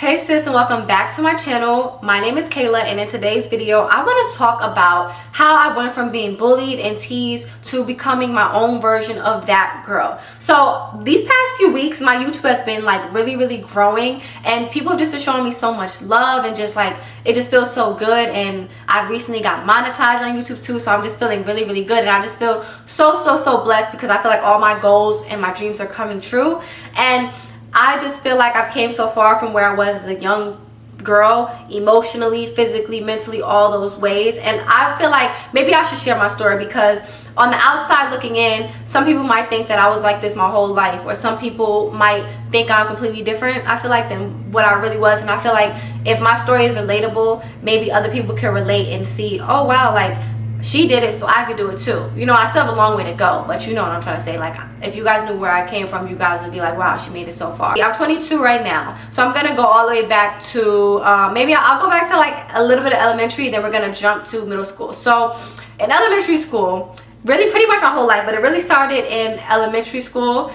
Hey sis, and welcome back to my channel. My name is Kayla, and in today's video I want to talk about how I went from being bullied and teased to becoming my own version of that girl. So these past few weeks my YouTube has been like really growing, and people have just been showing me so much love, and just like it just feels so good. And I recently got monetized on YouTube too, so I'm just feeling really good, and I just feel so blessed because I feel like all my goals and my dreams are coming true. And I just feel like I've came so far from where I was as a young girl, emotionally, physically, mentally, all those ways. And I feel like maybe I should share my story, because on the outside looking in, some people might think that I was like this my whole life, or some people might think I'm completely different, I feel like, than what I really was. And I feel like if my story is relatable, maybe other people can relate and see, oh wow, like she did it, so I could do it too. You know, I still have a long way to go, but you know what I'm trying to say. Like, if you guys knew where I came from, you guys would be like, wow, she made it so far. I'm 22 right now, so I'm gonna go all the way back to maybe I'll go back to like a little bit of elementary, then we're gonna jump to middle school. So in elementary school, really pretty much my whole life, but it really started in elementary school.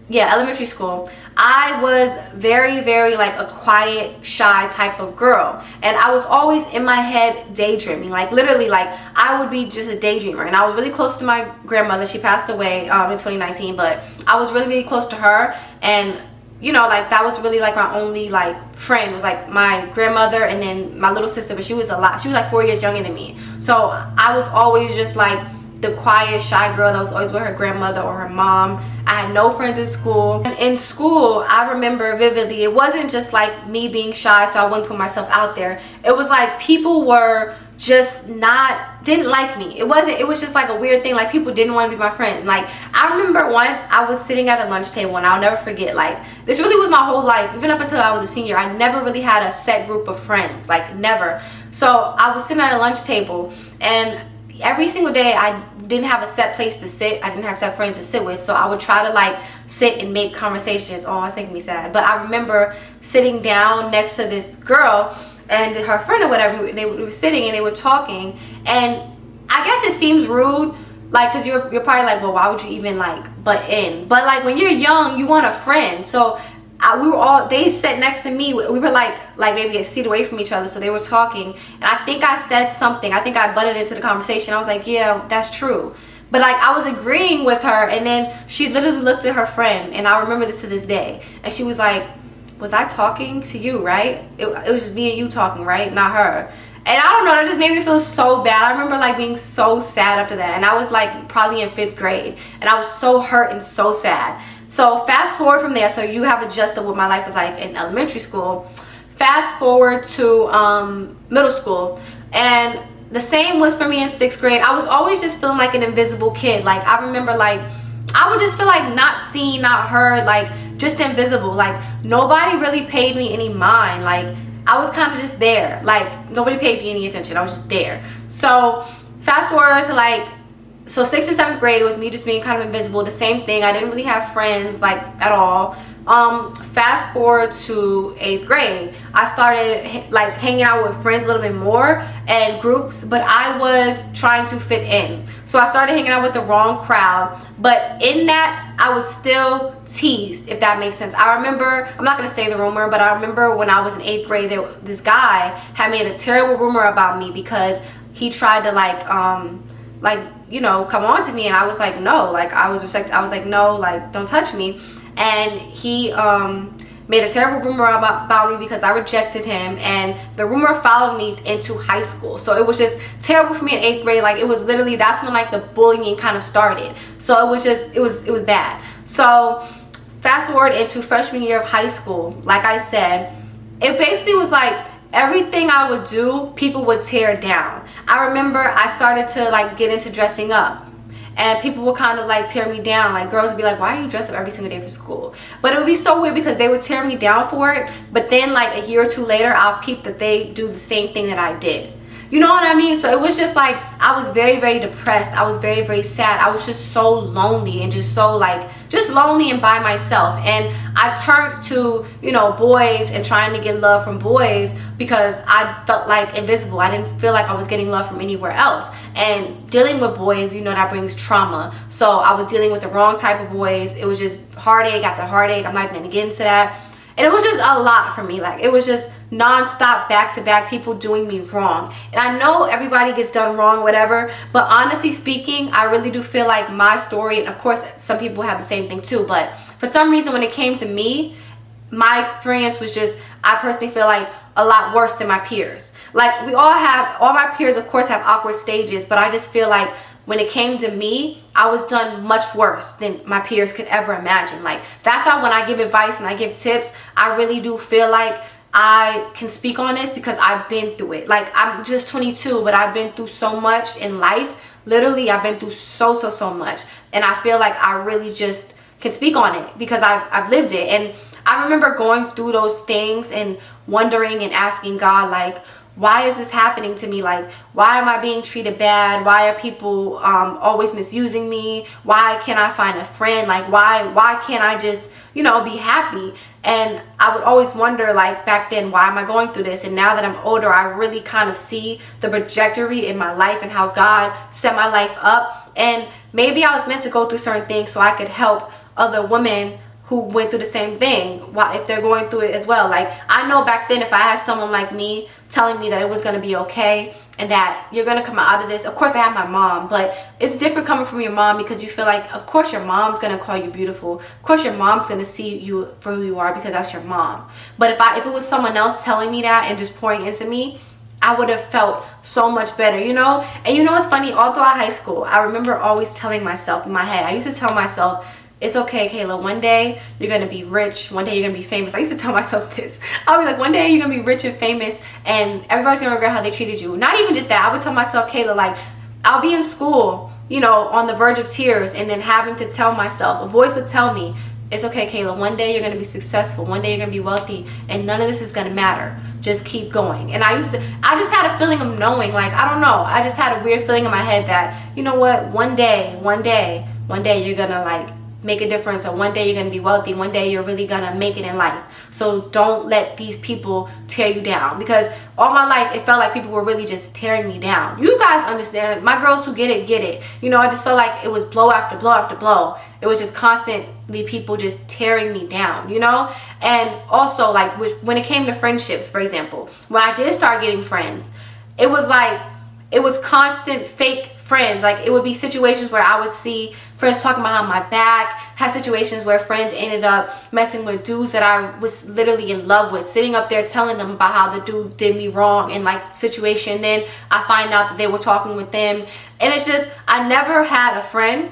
Yeah, elementary school. I was very like a quiet, shy type of girl, and I was always in my head daydreaming. Like literally, like I would be just a daydreamer. And I was really close to my grandmother. She passed away in 2019, but I was really close to her. And you know, like that was really like my only like friend, was like my grandmother, and then my little sister, but she was like 4 years younger than me. So I was always just like the quiet, shy girl that was always with her grandmother or her mom. I had no friends in school. And in school, I remember vividly, it wasn't just like me being shy so I wouldn't put myself out there. It was like people were just didn't like me. It was just like a weird thing. Like people didn't want to be my friend. Like I remember once I was sitting at a lunch table, and I'll never forget, like this really was my whole life. Even up until I was a senior, I never really had a set group of friends, like never. So I was sitting at a lunch table, and every single day I didn't have a set place to sit. I didn't have set friends to sit with, so I would try to like sit and make conversations. Oh, it's making me sad. But I remember sitting down next to this girl and her friend or whatever. They were sitting and they were talking, and I guess it seems rude, like, because you're probably like, well, why would you even like butt in? But like when you're young, you want a friend. So they sat next to me. We were like maybe a seat away from each other, so they were talking, and I think I said something. I think I butted into the conversation. I was like, yeah, that's true. But like I was agreeing with her, and then she literally looked at her friend, and I remember this to this day, and she was like, was I talking to you, right? It was just me and you talking, right? Not her. And I don't know, that just made me feel so bad. I remember like being so sad after that, and I was like probably in 5th grade, and I was so hurt and so sad. So fast forward from there, so you have adjusted what my life was like in elementary school. Fast forward to middle school, and the same was for me in 6th grade. I was always just feeling like an invisible kid. Like I remember, like I would just feel like not seen, not heard, like just invisible. Like nobody really paid me any mind. Like I was kind of just there. Like nobody paid me any attention. I was just there. So fast forward to like, so 6th and 7th grade, it was me just being kind of invisible. The same thing. I didn't really have friends like at all. Fast forward to 8th grade, I started like hanging out with friends a little bit more and groups, but I was trying to fit in. So I started hanging out with the wrong crowd, but in that I was still teased, if that makes sense. I remember, I'm not gonna say the rumor, but I remember when I was in 8th grade, this guy had made a terrible rumor about me because he tried to like you know, come on to me, and I was like, no, like I was like, no, like don't touch me. And he made a terrible rumor about me because I rejected him, and the rumor followed me into high school. So it was just terrible for me in 8th grade. Like it was literally, that's when like the bullying kind of started. So it was just, it was bad. So fast forward into freshman year of high school, like I said, it basically was like everything I would do, people would tear down. I remember I started to like get into dressing up, and people would kind of like tear me down. Like girls would be like, why are you dressed up every single day for school? But it would be so weird because they would tear me down for it, but then like a year or two later I'll peep that they do the same thing that I did. You know what I mean? So it was just like, I was very depressed. I was very sad. I was just so lonely, and just so like, just lonely and by myself. And I turned to, you know, boys and trying to get love from boys because I felt like invisible. I didn't feel like I was getting love from anywhere else. And dealing with boys, you know, that brings trauma. So I was dealing with the wrong type of boys. It was just heartache after heartache. I'm not even gonna get into that. And it was just a lot for me. Like, it was just non-stop, back-to-back people doing me wrong. And I know everybody gets done wrong, whatever, but honestly speaking, I really do feel like my story, and of course some people have the same thing too, but for some reason when it came to me, my experience was just, I personally feel like, a lot worse than my peers. Like, all my peers of course have awkward stages, but I just feel like when it came to me, I was done much worse than my peers could ever imagine. Like, that's why when I give advice and I give tips, I really do feel like I can speak on this because I've been through it. Like, I'm just 22, but I've been through so much in life. Literally, I've been through so much. And I feel like I really just can speak on it because I've lived it. And I remember going through those things and wondering and asking God, like, why is this happening to me? Like, why am I being treated bad? Why are people always misusing me? Why can't I find a friend? Like, why can't I just, you know, be happy? And I would always wonder, like, back then, why am I going through this? And now that I'm older, I really kind of see the trajectory in my life and how God set my life up. And maybe I was meant to go through certain things so I could help other women who went through the same thing, if they're going through it as well. Like, I know back then if I had someone like me telling me that it was going to be okay and that you're going to come out of this, of course I have my mom, but it's different coming from your mom because you feel like, of course your mom's going to call you beautiful, of course your mom's going to see you for who you are because that's your mom. But if it was someone else telling me that and just pouring into me, I would have felt so much better, you know? And you know what's funny? All throughout high school, I remember always telling myself in my head, I used to tell myself, it's okay, Kayla, one day you're gonna be rich, one day you're gonna be famous. I used to tell myself this. I'll be like, one day you're gonna be rich and famous and everybody's gonna regret how they treated you. Not even just that, I would tell myself, Kayla, like, I'll be in school, you know, on the verge of tears, and then having to tell myself, a voice would tell me, it's okay, Kayla, one day you're gonna be successful, one day you're gonna be wealthy, and none of this is gonna matter. Just keep going. And I just had a feeling of knowing, like, I don't know, I just had a weird feeling in my head that, you know what, one day you're gonna, like, make a difference, or one day you're gonna be wealthy, one day you're really gonna make it in life. So don't let these people tear you down, because all my life it felt like people were really just tearing me down. You guys understand, my girls who get it, you know, I just felt like it was blow after blow after blow. It was just constantly people just tearing me down, you know. And also, like, when it came to friendships, for example, when I did start getting friends, it was like, it was constant fake friends. Like, it would be situations where I would see friends talking behind my back, had situations where friends ended up messing with dudes that I was literally in love with, sitting up there telling them about how the dude did me wrong and, like, situation. Then I find out that they were talking with them, and it's just, I never had a friend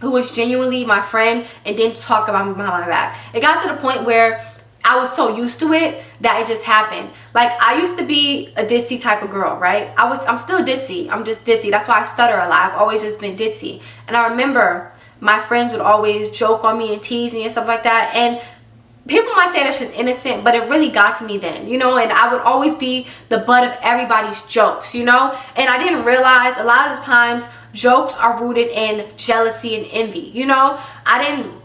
who was genuinely my friend and didn't talk about me behind my back. It got to the point where I was so used to it that it just happened. Like, I used to be a ditzy type of girl, right? I'm still ditzy. I'm just ditzy. That's why I stutter a lot. I've always just been ditzy. And I remember my friends would always joke on me and tease me and stuff like that. And people might say that's just innocent, but it really got to me then, you know? And I would always be the butt of everybody's jokes, you know? And I didn't realize a lot of the times jokes are rooted in jealousy and envy, you know? I didn't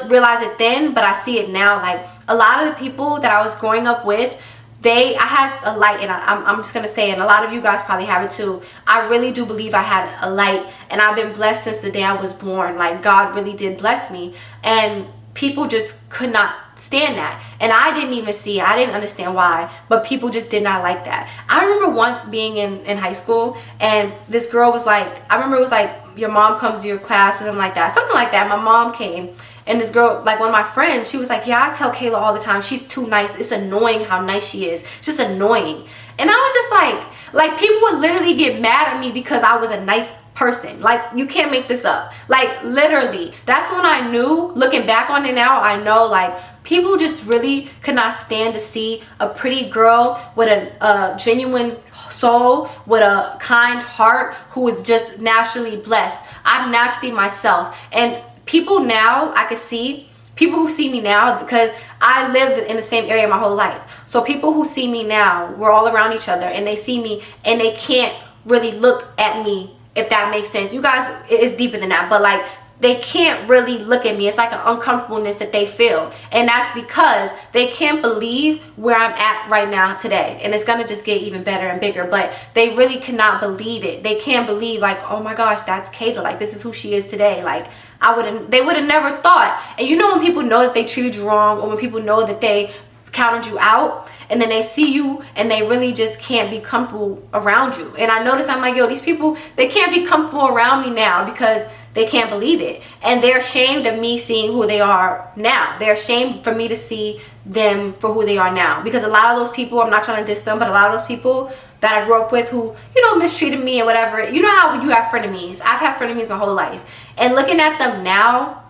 realize it then, but I see it now. Like, a lot of the people that I was growing up with, I had a light, and I'm just gonna say, and a lot of you guys probably have it too. I really do believe I had a light, and I've been blessed since the day I was born. Like, God really did bless me, and people just could not stand that, and I didn't even see it. I didn't understand why, but people just did not like that. I remember once being in high school, and this girl was like, I remember it was like, your mom comes to your class or something like that. My mom came, and this girl, like, one of my friends, she was like, yeah, I tell Kayla all the time, she's too nice. It's annoying how nice she is. Just annoying. And I was just like people would literally get mad at me because I was a nice person. Like, you can't make this up. Like, literally, that's when I knew, looking back on it now, I know, like, people just really could not stand to see a pretty girl with a genuine soul, with a kind heart, who is just naturally blessed. I'm naturally myself. And people now, I can see people who see me now, because I lived in the same area my whole life. So people who see me now, we're all around each other, and they see me and they can't really look at me, if that makes sense. You guys, it's deeper than that, but like, they can't really look at me. It's like an uncomfortableness that they feel. And that's because they can't believe where I'm at right now today. And it's going to just get even better and bigger. But they really cannot believe it. They can't believe, like, oh my gosh, that's Kayla. Like, this is who she is today. Like, they would have never thought. And you know when people know that they treated you wrong, or when people know that they counted you out, and then they see you and they really just can't be comfortable around you. And I notice, I'm like, yo, these people, they can't be comfortable around me now because they can't believe it. And they're ashamed of me seeing who they are now. They're ashamed for me to see them for who they are now. Because a lot of those people, I'm not trying to diss them, but a lot of those people that I grew up with who, you know, mistreated me and whatever. You know how you have frenemies. I've had frenemies my whole life. And looking at them now,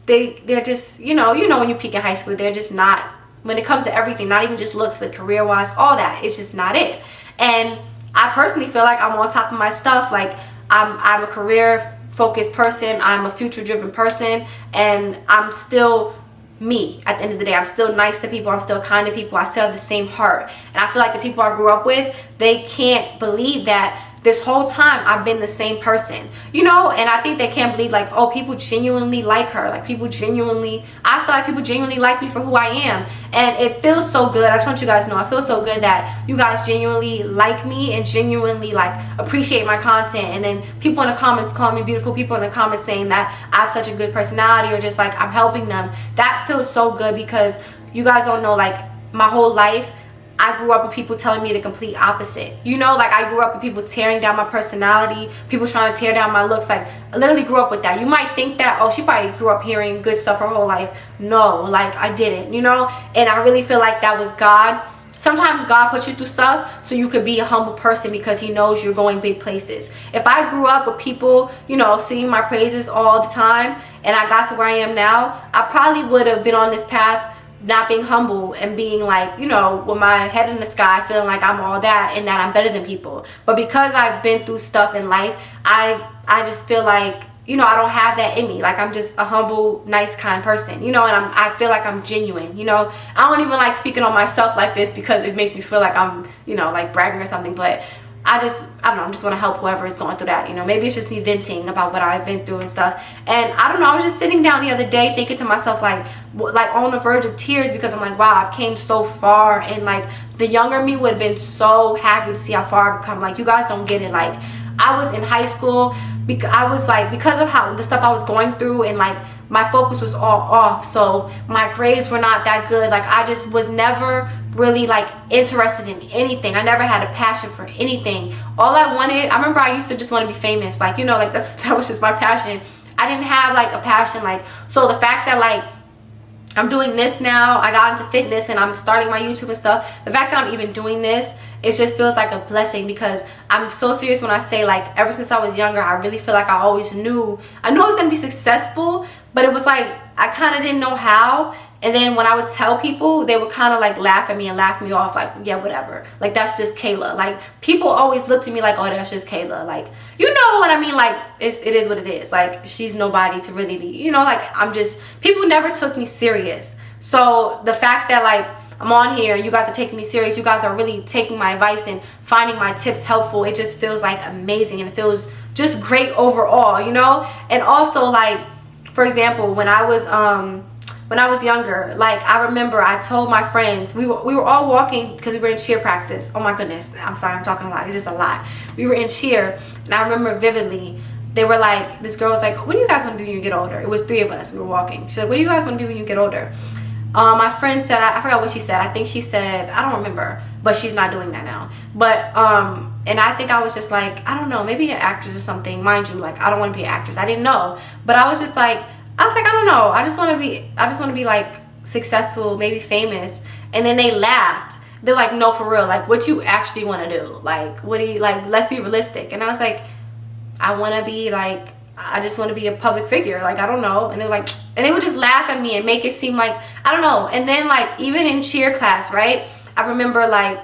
they're just, you know when you peak in high school, they're just not, when it comes to everything, not even just looks, but career-wise, all that, it's just not it. And I personally feel like I'm on top of my stuff. Like, I'm a career-focused person. I'm a future-driven person. And I'm still me at the end of the day. I'm still nice to people. I'm still kind to people. I still have the same heart. And I feel like the people I grew up with, they can't believe that this whole time I've been the same person, you know. And I think they can't believe, like, oh, people genuinely like her. Like, people genuinely, I feel like people genuinely like me for who I am. And it feels so good. I just want you guys to know, I feel so good that you guys genuinely like me and genuinely, like, appreciate my content. And then people in the comments call me beautiful, people in the comments saying that I have such a good personality, or just like I'm helping them. That feels so good, because you guys don't know, like, my whole life I grew up with people telling me the complete opposite. You know, like, I grew up with people tearing down my personality, people trying to tear down my looks. Like, I literally grew up with that. You might think that, oh, she probably grew up hearing good stuff her whole life. No, like, I didn't, you know. And I really feel like that was God. Sometimes God puts you through stuff so you could be a humble person, because he knows you're going big places. If I grew up with people, you know, singing my praises all the time, and I got to where I am now, I probably would have been on this path not being humble and being, like, you know, with my head in the sky, feeling like I'm all that and that I'm better than people. But because I've been through stuff in life, I just feel like, you know, I don't have that in me. Like, I'm just a humble, nice, kind person, you know. And I feel like I'm genuine, you know. I don't even like speaking on myself like this, because it makes me feel like I'm, you know, like bragging or something. But I don't know, I just want to help whoever is going through that, you know. Maybe it's just me venting about what I've been through and stuff. And I don't know, I was just sitting down the other day thinking to myself, like on the verge of tears, because I'm like, wow, I've came so far. And like, the younger me would have been so happy to see how far I've come. Like, you guys don't get it. Like, I was in high school, because of how the stuff I was going through, and like, my focus was all off, so my grades were not that good. Like, I just was never really, like, interested in anything. I never had a passion for anything. All I wanted, I remember I used to just want to be famous, like, you know, like, that was just my passion. I didn't have, like, a passion. Like, so the fact that, like, I'm doing this now, I got into fitness and I'm starting my YouTube and stuff, the fact that I'm even doing this, it just feels like a blessing, because I'm so serious when I say, like, ever since I was younger, I really feel like I always knew I was going to be successful, but it was like, I kind of didn't know how. And then when I would tell people, they would kind of like laugh at me and laugh me off, like, yeah, whatever, like, that's just Kayla. Like, people always look to me like, oh, that's just Kayla. Like, you know what I mean? Like, it is what it is. Like, she's nobody to really be, you know, like, people never took me serious. So the fact that, like, I'm on here and you guys are taking me serious, you guys are really taking my advice and finding my tips helpful, it just feels like amazing, and it feels just great overall, you know. And also, like, for example, when I was younger, like, I remember I told my friends, we were all walking, because we were in cheer practice. Oh my goodness, I'm sorry, I'm talking a lot, it's just a lot. We were in cheer, and I remember vividly, they were like, this girl was like, what do you guys want to be when you get older? It was 3 of us, we were walking. She's like, what do you guys want to be when you get older? My friend said, I forgot what she said. I think she said, I don't remember, but she's not doing that now. But and I think I was just like, I don't know, maybe an actress or something. Mind you, like, I don't want to be an actress. I didn't know, but I was like, I don't know. I just want to be like successful, maybe famous. And then they laughed. They're like, no, for real. Like, what you actually want to do? Like, what do you, like, let's be realistic. And I was like, I want to be like, I just want to be a public figure. Like, I don't know. And they're like, and they would just laugh at me and make it seem like, I don't know. And then, like, even in cheer class, right? I remember, like,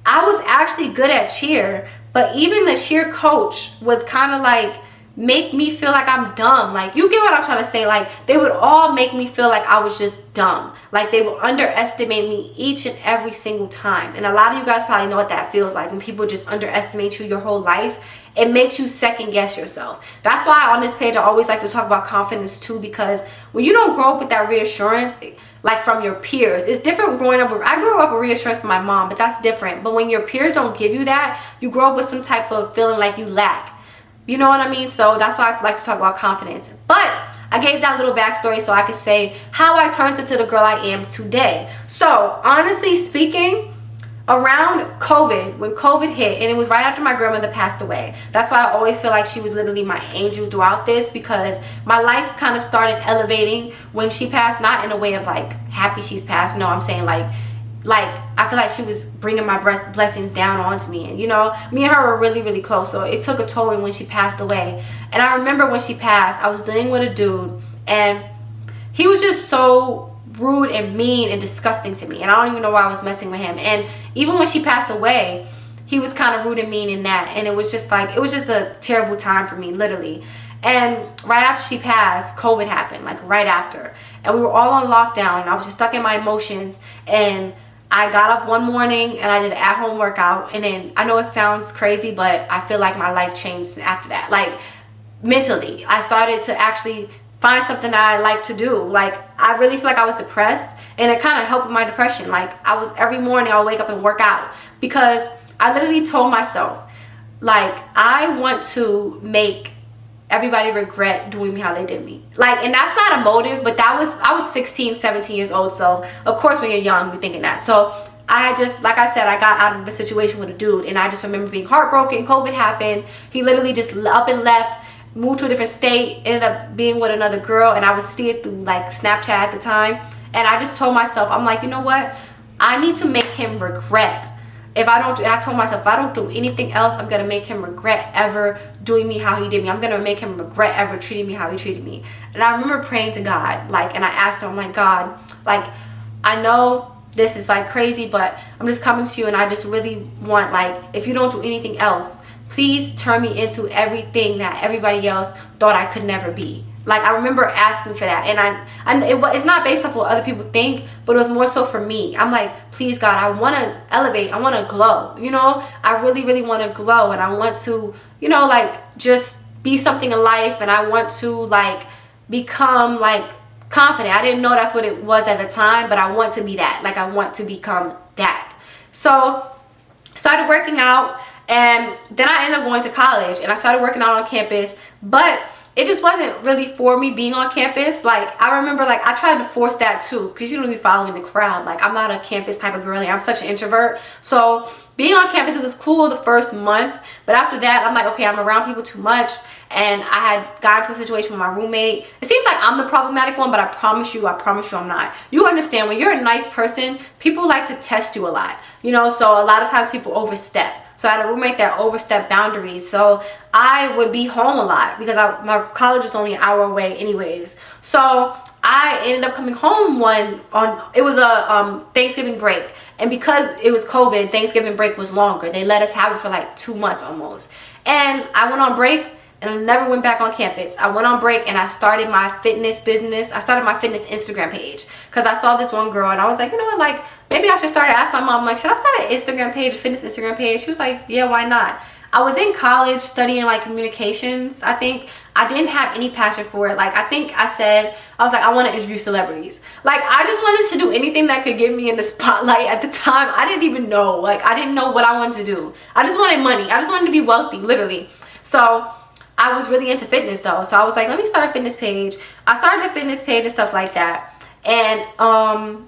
I was actually good at cheer, but even the cheer coach would kind of like make me feel like I'm dumb. Like, you get what I'm trying to say? Like, they would all make me feel like I was just dumb. Like, they would underestimate me each and every single time. And a lot of you guys probably know what that feels like, when people just underestimate you your whole life. It makes you second guess yourself. That's why on this page I always like to talk about confidence too, because when you don't grow up with that reassurance, like from your peers, it's different growing up. I grew up with reassurance from my mom, but that's different. But when your peers don't give you that, you grow up with some type of feeling like you lack. You know what I mean? So that's why I like to talk about confidence. But I gave that little backstory so I could say how I turned into the girl I am today. So honestly speaking, around COVID, when COVID hit, and it was right after my grandmother passed away, that's why I always feel like she was literally my angel throughout this, because my life kind of started elevating when she passed. Not in a way of like happy she's passed, no, I'm saying like I feel like she was bringing my blessings down onto me. And you know, me and her were really, really close, so it took a toll when she passed away. And I remember when she passed, I was dealing with a dude, and he was just so rude and mean and disgusting to me, and I don't even know why I was messing with him. And even when she passed away, he was kind of rude and mean in that, and it was just like, it was just a terrible time for me, literally. And right after she passed, COVID happened, like right after, and we were all on lockdown, and I was just stuck in my emotions. And I got up one morning and I did an at-home workout, and then, I know it sounds crazy, but I feel like my life changed after that. Like, mentally, I started to actually find something that I like to do. Like, I really feel like I was depressed, and it kind of helped with my depression. Like, I was, every morning I would wake up and work out, because I literally told myself, like, I want to make everybody regret doing me how they did me. Like, and that's not a motive, but that was, I was 16, 17 years old, so of course when you're young you're thinking that. So I just, like I said, I got out of the situation with a dude, and I just remember being heartbroken. COVID happened, he literally just up and left, moved to a different state, ended up being with another girl, and I would see it through like Snapchat at the time. And I just told myself, I'm like, you know what, I need to make him regret. If I don't do, and I told myself, if I don't do anything else, I'm gonna make him regret ever doing me how he did me. I'm gonna make him regret ever treating me how he treated me. And I remember praying to God, like, and I asked him, I'm like, God, like, I know this is like crazy, but I'm just coming to you, and I just really want, like, if you don't do anything else, please turn me into everything that everybody else thought I could never be. Like, I remember asking for that, and it's not based off what other people think, but it was more so for me. I'm like, please God, I want to elevate, I want to glow, you know, I really, really want to glow, and I want to, you know, like, just be something in life, and I want to, like, become, like, confident. I didn't know that's what it was at the time, but I want to be that. Like, I want to become that. So, started working out, and then I ended up going to college, and I started working out on campus, but it just wasn't really for me being on campus. Like, I remember, like, I tried to force that too, because you don't be following the crowd. Like, I'm not a campus type of girl. I'm such an introvert. So being on campus, it was cool the first month, but after that, I'm like, okay, I'm around people too much. And I had gotten into a situation with my roommate. It seems like I'm the problematic one, but I promise you I'm not. You understand, when you're a nice person, people like to test you a lot, you know, so a lot of times people overstep. So I had a roommate that overstepped boundaries. So I would be home a lot, because my college was only an hour away anyways. So I ended up coming home it was a Thanksgiving break. And because it was COVID, Thanksgiving break was longer. They let us have it for like 2 months almost. And I went on break, and I never went back on campus. I went on break, and I started my fitness business. I started my fitness Instagram page, because I saw this one girl, and I was like, you know what, like, maybe I should start. I asked my mom, like, should I start an Instagram page, a fitness Instagram page? She was like, yeah, why not? I was in college studying like communications, I think. I didn't have any passion for it. Like, I think I was like, I want to interview celebrities. Like, I just wanted to do anything that could get me in the spotlight. At the time, I didn't even know. Like, I didn't know what I wanted to do. I just wanted money. I just wanted to be wealthy, literally. So I was really into fitness though. So I was like, let me start a fitness page. I started a fitness page and stuff like that. And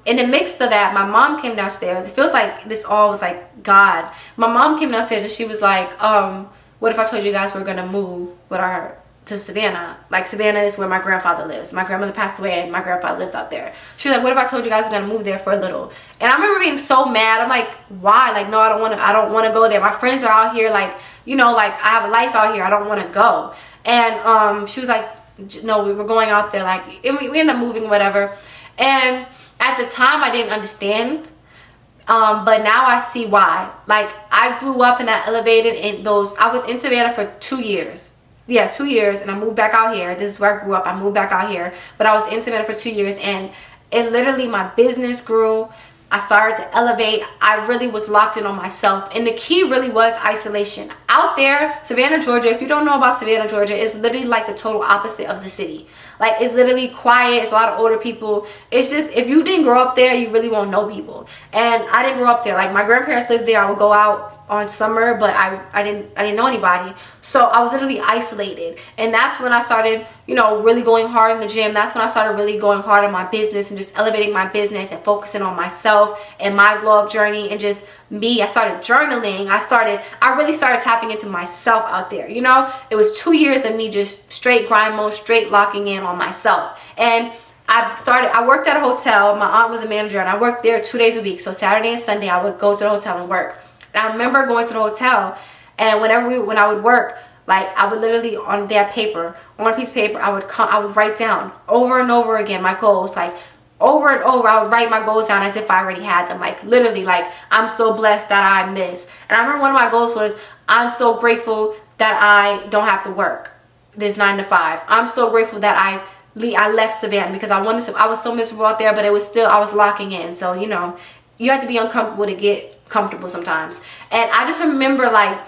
in the mix of that, my mom came downstairs. It feels like this all was like God. My mom came downstairs, and she was like, what if I told you guys we're gonna move with to Savannah? Like, Savannah is where my grandfather lives. My grandmother passed away, and my grandfather lives out there. She was like, what if I told you guys we're gonna move there for a little? And I remember being so mad. I'm like, why? Like, no, I don't want to go there. My friends are out here, like, you know, like, I have a life out here. I don't want to go. And she was like, no, we were going out there, like, and we ended up moving, whatever. And at the time, I didn't understand, but now I see why. Like, I grew up and I elevated in those. I was in Savannah for 2 years. yeah, 2 years, and I moved back out here. This is where I grew up. I moved back out here, but I was in Savannah for 2 years, and it literally, my business grew. I started to elevate. I really was locked in on myself, and the key really was isolation. Out there, Savannah, Georgia, if you don't know about Savannah, Georgia, it's literally like the total opposite of the city. Like, it's literally quiet. It's a lot of older people. It's just, if you didn't grow up there, you really won't know people. And I didn't grow up there. Like, my grandparents lived there. I would go out on summer, but I didn't know anybody. So I was literally isolated. And that's when I started, you know, really going hard in the gym. That's when I started really going hard on my business and just elevating my business and focusing on myself and my glow up journey and just me. I started journaling. I really started tapping into myself out there. You know, it was 2 years of me just straight grind mode, straight locking in on myself. And I worked at a hotel. My aunt was a manager, and I worked there 2 days a week. So Saturday and Sunday, I would go to the hotel and work. And I remember going to the hotel, and when I would work, like, I would literally, on that paper, on a piece of paper, I would write down over and over again my goals. Like, over and over, I would write my goals down as if I already had them. Like, literally, like, I'm so blessed that I miss. And I remember one of my goals was, I'm so grateful that I don't have to work this 9 to 5. I'm so grateful that I left Savannah, because I was so miserable out there, but it was still, I was locking in. So, you know, you have to be uncomfortable to get comfortable sometimes. And I just remember, like,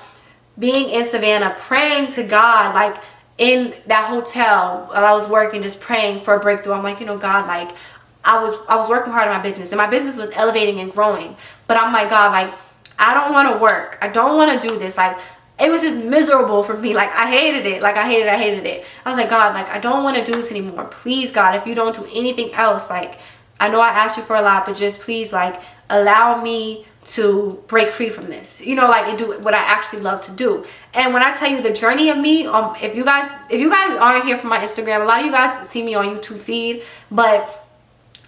being in Savannah, praying to God, like, in that hotel while I was working, just praying for a breakthrough. I'm like, you know, God, like, I was working hard on my business, and my business was elevating and growing. But I'm like, God, like, I don't want to work. I don't want to do this. Like, it was just miserable for me. Like, I hated it. Like, I hated it. I was like, God, like, I don't want to do this anymore. Please, God, if you don't do anything else, like, I know I asked you for a lot, but just please, like, allow me to break free from this, you know, like, and do what I actually love to do. And when I tell you the journey of me, if you guys aren't here from my Instagram, a lot of you guys see me on YouTube feed, but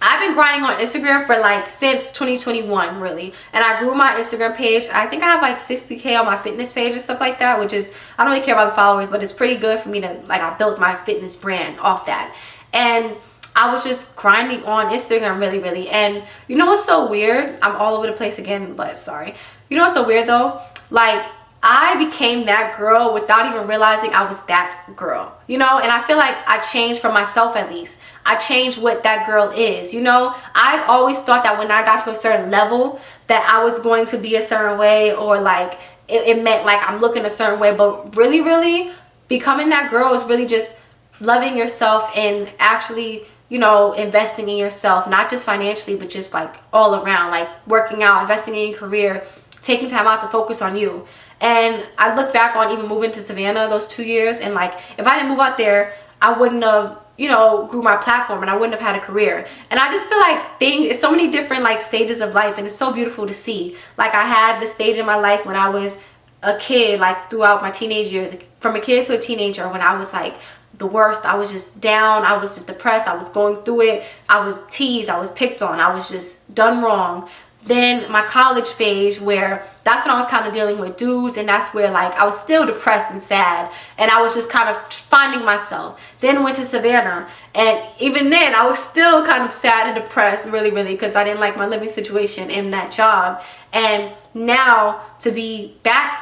I've been grinding on Instagram for, like, since 2021, really. And I grew my Instagram page. I think I have like 60K on my fitness page and stuff like that, which is, I don't really care about the followers, but it's pretty good for me to, like, I built my fitness brand off that. And I was just grinding on Instagram, really. And you know what's so weird? I'm all over the place again, but sorry. You know what's so weird though? Like, I became that girl without even realizing I was that girl, you know? And I feel like I changed for myself, at least. I changed what that girl is, you know? I always thought that when I got to a certain level that I was going to be a certain way, or like it meant like I'm looking a certain way. But really becoming that girl is really just loving yourself and actually, you know, investing in yourself, not just financially, but just like all around, like working out, investing in your career, taking time out to focus on you. And I look back on even moving to Savannah those 2 years, and like, if I didn't move out there, I wouldn't have, you know, grew my platform, and I wouldn't have had a career. And I just feel like it's so many different like stages of life, and it's so beautiful to see. Like, I had this stage in my life when I was a kid, like throughout my teenage years, from a kid to a teenager, when I was like the worst. I was just down, I was just depressed, I was going through it, I was teased, I was picked on, I was just done wrong. Then my college phase, where that's when I was kind of dealing with dudes, and that's where like I was still depressed and sad, and I was just kind of finding myself. Then went to Savannah, and even then I was still kind of sad and depressed, really, because I didn't like my living situation in that job. And now to be back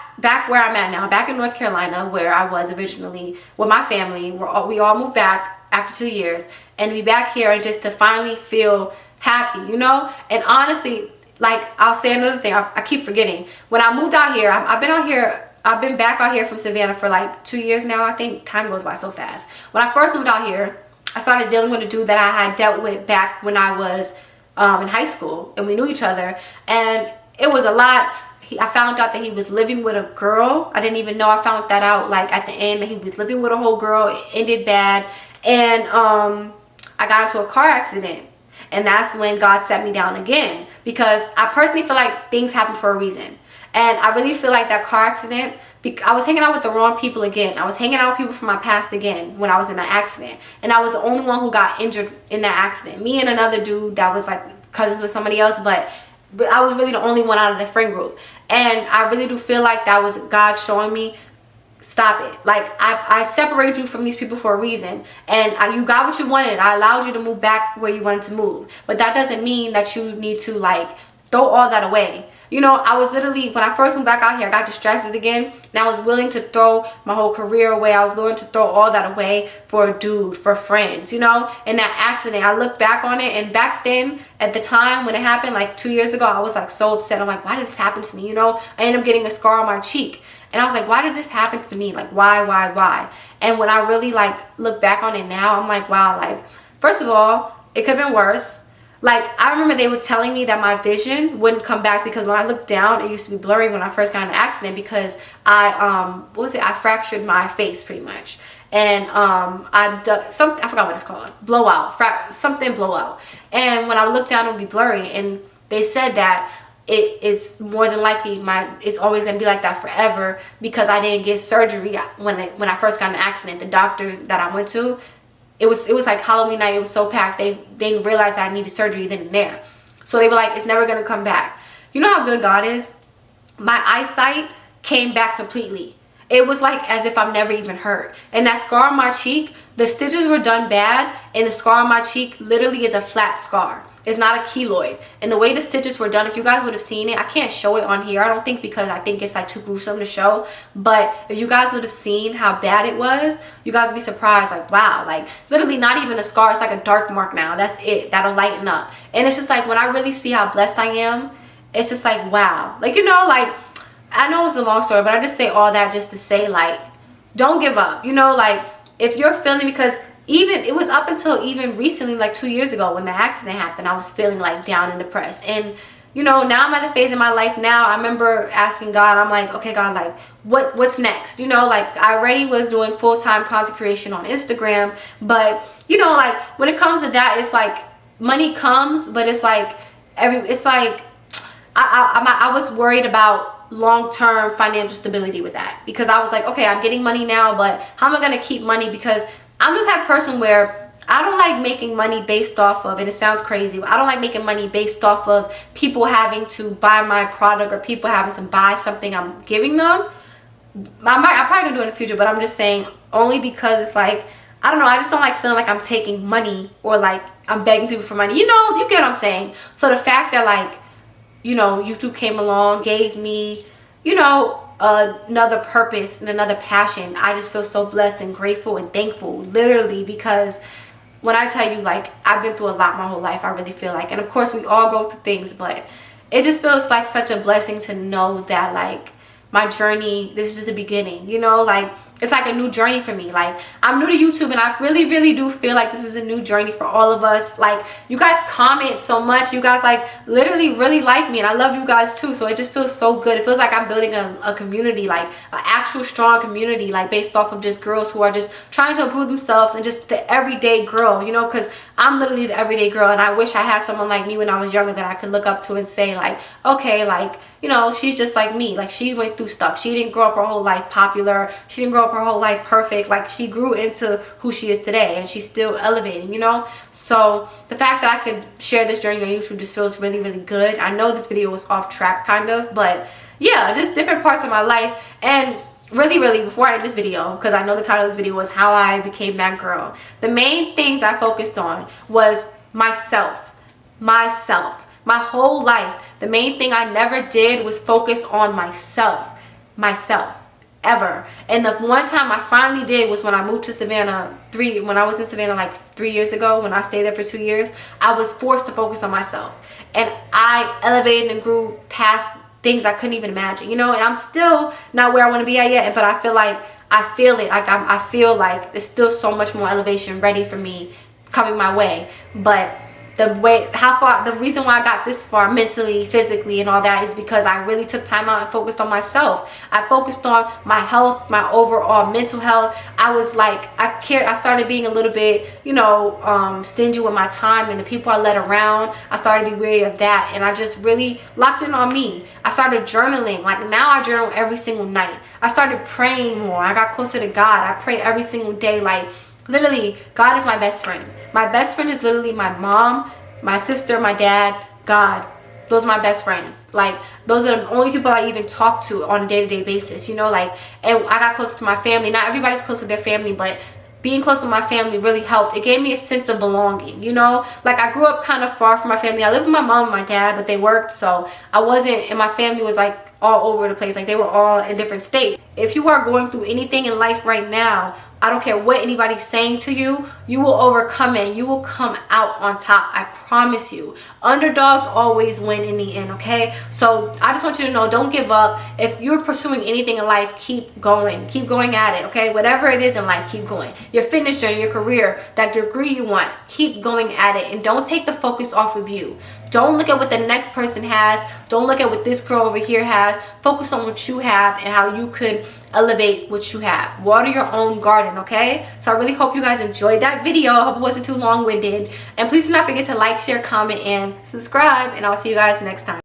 where I'm at now, back in North Carolina, where I was originally with my family, we all moved back after 2 years, and to be back here and just to finally feel happy, you know. And honestly, like, I'll say another thing, I keep forgetting. When I moved out here, I've been back out here from Savannah for like 2 years now. I think time goes by so fast. When I first moved out here, I started dealing with a dude that I had dealt with back when I was in high school, and we knew each other, and it was a lot. I found out that he was living with a girl. I didn't even know. I found that out like at the end, that he was living with a whole girl. It ended bad, and I got into a car accident. And that's when God set me down again, because I personally feel like things happen for a reason. And I really feel like that car accident, I was hanging out with the wrong people again. I was hanging out with people from my past again when I was in that accident. And I was the only one who got injured in that accident. Me and another dude that was like cousins with somebody else, but I was really the only one out of the friend group. And I really do feel like that was God showing me, stop it. Like, I separated you from these people for a reason, and you got what you wanted. I allowed you to move back where you wanted to move, but that doesn't mean that you need to like throw all that away, You know, I was literally, when I first moved back out here, I got distracted again, and I was willing to throw my whole career away. I was willing to throw all that away for a dude, for friends, you know. And that accident, I look back on it, and back then, at the time when it happened, like 2 years ago, I was like so upset. I'm like, why did this happen to me? You know, I ended up getting a scar on my cheek, and I was like, why did this happen to me? Like, why? And when I really like look back on it now, I'm like, wow, like, first of all, it could have been worse. Like, I remember they were telling me that my vision wouldn't come back because when I looked down, it used to be blurry when I first got in an accident because I fractured my face pretty much. And I forgot what it's called, blowout. And when I looked down, it would be blurry. And they said that it's more than likely it's always going to be like that forever because I didn't get surgery when I first got in an accident. The doctor that I went to, it was like Halloween night. It was so packed. They didn't realize that I needed surgery then and there. So they were like, it's never going to come back. You know how good God is? My eyesight came back completely. It was like as if I'm never even hurt. And that scar on my cheek, the stitches were done bad, and the scar on my cheek literally is a flat scar. It's not a keloid. And the way the stitches were done, if you guys would have seen it, I can't show it on here, I don't think, because I think it's like too gruesome to show. But if you guys would have seen how bad it was, you guys would be surprised. Like, wow, like literally not even a scar. It's like a dark mark now. That's it. That'll lighten up. And it's just like when I really see how blessed I am, it's just like, wow. Like, you know, like, I know it's a long story, but I just say all that just to say, like, don't give up. You know, like, if you're feeling, because even it was up until even recently, like 2 years ago when the accident happened, I was feeling like down and depressed. And you know, now I'm at the phase in my life now, I remember asking God, I'm like, okay God, like what's next? You know, like I already was doing full-time content creation on Instagram, but you know, like when it comes to that, it's like money comes, but it's like I was worried about long-term financial stability with that, because I was like, okay, I'm getting money now, but how am I going to keep money? Because I'm this type of person where I don't like making money based off of, and it sounds crazy, I don't like making money based off of people having to buy my product or people having to buy something I'm giving them. I'm probably gonna do it in the future, but I'm just saying only because it's like, I don't know, I just don't like feeling like I'm taking money or like I'm begging people for money. You know, you get what I'm saying? So the fact that, like, you know, YouTube came along, gave me, you know, another purpose and another passion, I just feel so blessed and grateful and thankful, literally, because when I tell you, like, I've been through a lot my whole life, I really feel like, and of course we all go through things, but it just feels like such a blessing to know that, like, my journey, this is just the beginning, you know, like, it's like a new journey for me. Like, I'm new to YouTube, and I really do feel like this is a new journey for all of us. Like, you guys comment so much, you guys, like, literally really like me, and I love you guys too, so it just feels so good. It feels like I'm building a community, like an actual strong community, like based off of just girls who are just trying to improve themselves, and just the everyday girl, you know, because I'm literally the everyday girl, and I wish I had someone like me when I was younger that I could look up to and say, like, okay, like, you know, she's just like me. Like, she went through stuff. She didn't grow up her whole life popular. She didn't grow up her whole life perfect. Like, she grew into who she is today, and she's still elevating, you know. So the fact that I could share this journey on YouTube just feels really good. I know this video was off track kind of, but yeah, just different parts of my life. And really before I end this video, because I know the title of this video was how I became that girl, the main things I focused on was myself. My whole life, the main thing I never did was focus on myself ever. And the one time I finally did was when I moved to Savannah when I was in Savannah like 3 years ago. When I stayed there for 2 years, I was forced to focus on myself, and I elevated and grew past things I couldn't even imagine, you know. And I'm still not where I want to be at yet, but I feel like I feel like there's still so much more elevation ready for me coming my way. But the reason why I got this far mentally, physically, and all that is because I really took time out and focused on myself. I focused on my health, my overall mental health. I was like, I started being a little bit, you know, stingy with my time and the people I let around. I started to be wary of that, and I just really locked in on me. I started journaling. Like, now I journal every single night. I started praying more. I got closer to God. I pray every single day. Like, literally, God is my best friend. My best friend is literally my mom, my sister, my dad, God. Those are my best friends. Like, those are the only people I even talk to on a day-to-day basis, you know. Like, and I got closer to my family. Not everybody's close with their family, but being close to my family really helped. It gave me a sense of belonging, you know? Like, I grew up kind of far from my family. I lived with my mom and my dad, but they worked, so I wasn't, and my family was like all over the place. Like, they were all in different states. If you are going through anything in life right now, I don't care what anybody's saying to you, you will overcome it. You will come out on top. I promise you. Underdogs always win in the end, okay? So I just want you to know, don't give up. If you're pursuing anything in life, keep going. Keep going at it, okay? Whatever it is in life, keep going. Your fitness journey, your career, that degree you want, keep going at it. And don't take the focus off of you. Don't look at what the next person has. Don't look at what this girl over here has. Focus on what you have and how you could elevate what you have. Water your own garden, okay? So I really hope you guys enjoyed that video. I hope it wasn't too long-winded. And please do not forget to like, share, comment, and subscribe. And I'll see you guys next time.